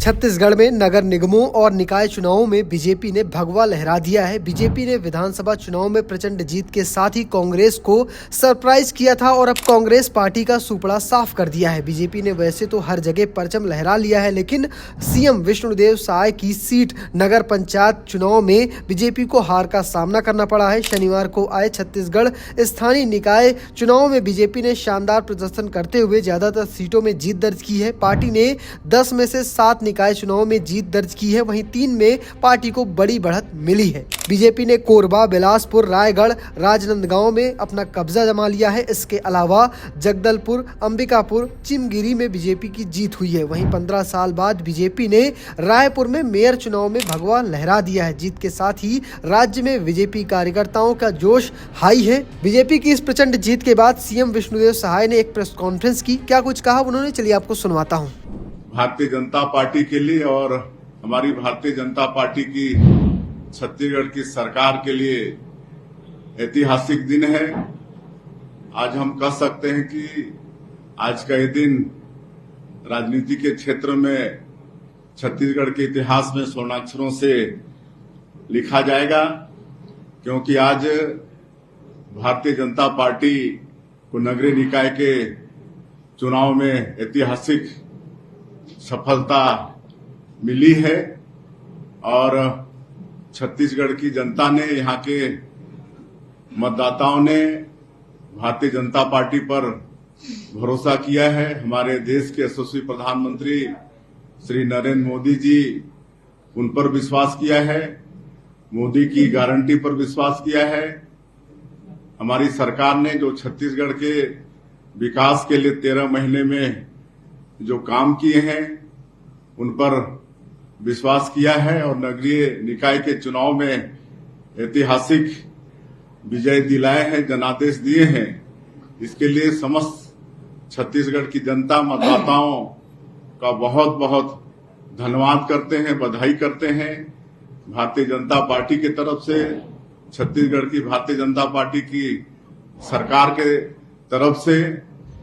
छत्तीसगढ़ में नगर निगमों और निकाय चुनावों में बीजेपी ने भगवा लहरा दिया है। बीजेपी ने विधानसभा चुनाव में प्रचंड जीत के साथ ही कांग्रेस को सरप्राइज किया था और अब कांग्रेस पार्टी का सुपड़ा साफ कर दिया है। बीजेपी ने वैसे तो हर जगह परचम लहरा लिया है, लेकिन सीएम विष्णुदेव साय की सीट नगर पंचायत चुनाव में बीजेपी को हार का सामना करना पड़ा है। शनिवार को आए छत्तीसगढ़ स्थानीय निकाय चुनाव में बीजेपी ने शानदार प्रदर्शन करते हुए ज्यादातर सीटों में जीत दर्ज की है। पार्टी ने 10 में से 7 निकाय चुनाव में जीत दर्ज की है, वहीं 3 में पार्टी को बड़ी बढ़त मिली है। बीजेपी ने कोरबा, बिलासपुर, रायगढ़, राजनांदगांव में अपना कब्जा जमा लिया है। इसके अलावा जगदलपुर, अंबिकापुर, चिमगिरी में बीजेपी की जीत हुई है। वहीं 15 साल बाद बीजेपी ने रायपुर में मेयर चुनाव में भगवा लहरा दिया है। जीत के साथ ही राज्य में बीजेपी कार्यकर्ताओं का जोश हाई है। बीजेपी की इस प्रचंड जीत के बाद सीएम विष्णुदेव साय ने एक प्रेस कॉन्फ्रेंस की। क्या कुछ कहा उन्होंने, चलिए आपको सुनवाता हूँ। भारतीय जनता पार्टी के लिए और हमारी भारतीय जनता पार्टी की छत्तीसगढ़ की सरकार के लिए ऐतिहासिक दिन है। आज हम कह सकते हैं कि आज का ये दिन राजनीति के क्षेत्र में छत्तीसगढ़ के इतिहास में स्वर्णाक्षरों से लिखा जाएगा, क्योंकि आज भारतीय जनता पार्टी को नगरीय निकाय के चुनाव में ऐतिहासिक सफलता मिली है और छत्तीसगढ़ की जनता ने, यहाँ के मतदाताओं ने भारतीय जनता पार्टी पर भरोसा किया है। हमारे देश के यशस्वी प्रधानमंत्री श्री नरेंद्र मोदी जी, उन पर विश्वास किया है, मोदी की गारंटी पर विश्वास किया है। हमारी सरकार ने जो छत्तीसगढ़ के विकास के लिए 13 महीने में जो काम किए हैं उन पर विश्वास किया है और नगरीय निकाय के चुनाव में ऐतिहासिक विजय दिलाए हैं, जनादेश दिए हैं। इसके लिए समस्त छत्तीसगढ़ की जनता, मतदाताओं का बहुत बहुत धन्यवाद करते हैं, बधाई करते हैं। भारतीय जनता पार्टी की तरफ से, छत्तीसगढ़ की भारतीय जनता पार्टी की सरकार के तरफ से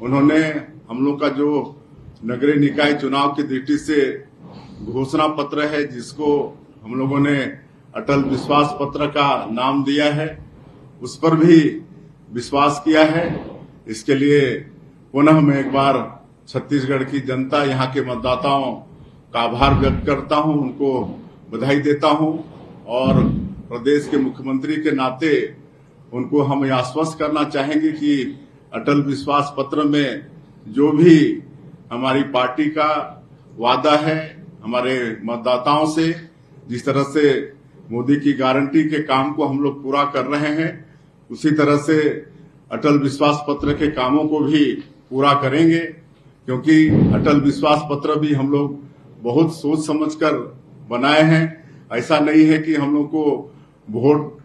उन्होंने हम लोग का जो नगरीय निकाय चुनाव की दृष्टि से घोषणा पत्र है, जिसको हम लोगों ने अटल विश्वास पत्र का नाम दिया है, उस पर भी विश्वास किया है। इसके लिए पुनः मैं एक बार छत्तीसगढ़ की जनता, यहाँ के मतदाताओं का आभार व्यक्त करता हूँ, उनको बधाई देता हूँ और प्रदेश के मुख्यमंत्री के नाते उनको हम यह आश्वस्त करना चाहेंगे कि अटल विश्वास पत्र में जो भी हमारी पार्टी का वादा है हमारे मतदाताओं से, जिस तरह से मोदी की गारंटी के काम को हम लोग पूरा कर रहे हैं, उसी तरह से अटल विश्वास पत्र के कामों को भी पूरा करेंगे। क्योंकि अटल विश्वास पत्र भी हम लोग बहुत सोच समझकर बनाए हैं। ऐसा नहीं है कि हम लोग को वोट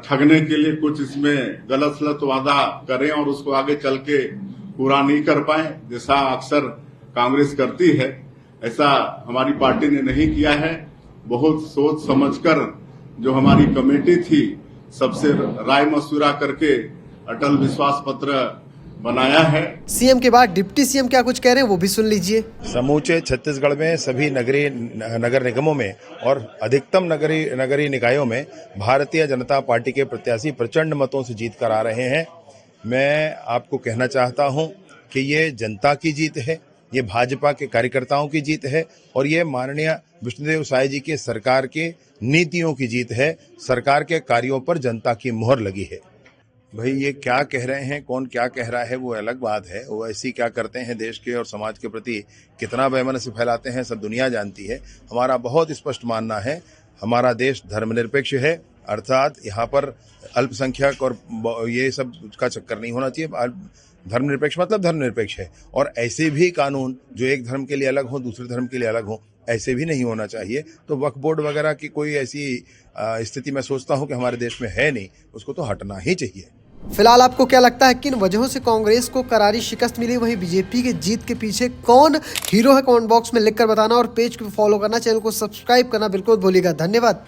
ठगने के लिए कुछ इसमें गलत सलत वादा करें और उसको आगे चल के पूरा नहीं कर पाए, जैसा अक्सर कांग्रेस करती है। ऐसा हमारी पार्टी ने नहीं किया है। बहुत सोच समझकर जो हमारी कमेटी थी, सबसे राय मशवरा करके अटल विश्वास पत्र बनाया है। सीएम के बाद डिप्टी सीएम क्या कुछ कह रहे हैं, वो भी सुन लीजिए। समूचे छत्तीसगढ़ में सभी नगर निगमों में और अधिकतम नगरीय निकायों में भारतीय जनता पार्टी के प्रत्याशी प्रचंड मतों से जीत कर आ रहे हैं। मैं आपको कहना चाहता हूं कि ये जनता की जीत है, ये भाजपा के कार्यकर्ताओं की जीत है और ये माननीय विष्णुदेव साय जी के सरकार के नीतियों की जीत है। सरकार के कार्यों पर जनता की मोहर लगी है। भाई ये क्या कह रहे हैं, कौन क्या कह रहा है, वो अलग बात है। वो ऐसी क्या करते हैं देश के और समाज के प्रति, कितना बेमनसी फैलाते हैं, सब दुनिया जानती है। हमारा बहुत स्पष्ट मानना है, हमारा देश धर्मनिरपेक्ष है, अर्थात यहाँ पर अल्पसंख्यक और ये सब का चक्कर नहीं होना चाहिए। धर्मनिरपेक्ष मतलब धर्मनिरपेक्ष है और ऐसे भी कानून जो एक धर्म के लिए अलग हो, दूसरे धर्म के लिए अलग हो, ऐसे भी नहीं होना चाहिए। तो वक्फ बोर्ड वगैरह की कोई ऐसी स्थिति मैं सोचता हूं कि हमारे देश में है नहीं, उसको तो हटना ही चाहिए। फिलहाल आपको क्या लगता है किन वजहों से कांग्रेस को करारी शिकस्त मिली, वहीं बीजेपी के जीत के पीछे कौन हीरो है, कमेंट बॉक्स में लिखकर बताना और पेज को फॉलो करना, चैनल को सब्सक्राइब करना बिल्कुल भूलिएगा। धन्यवाद।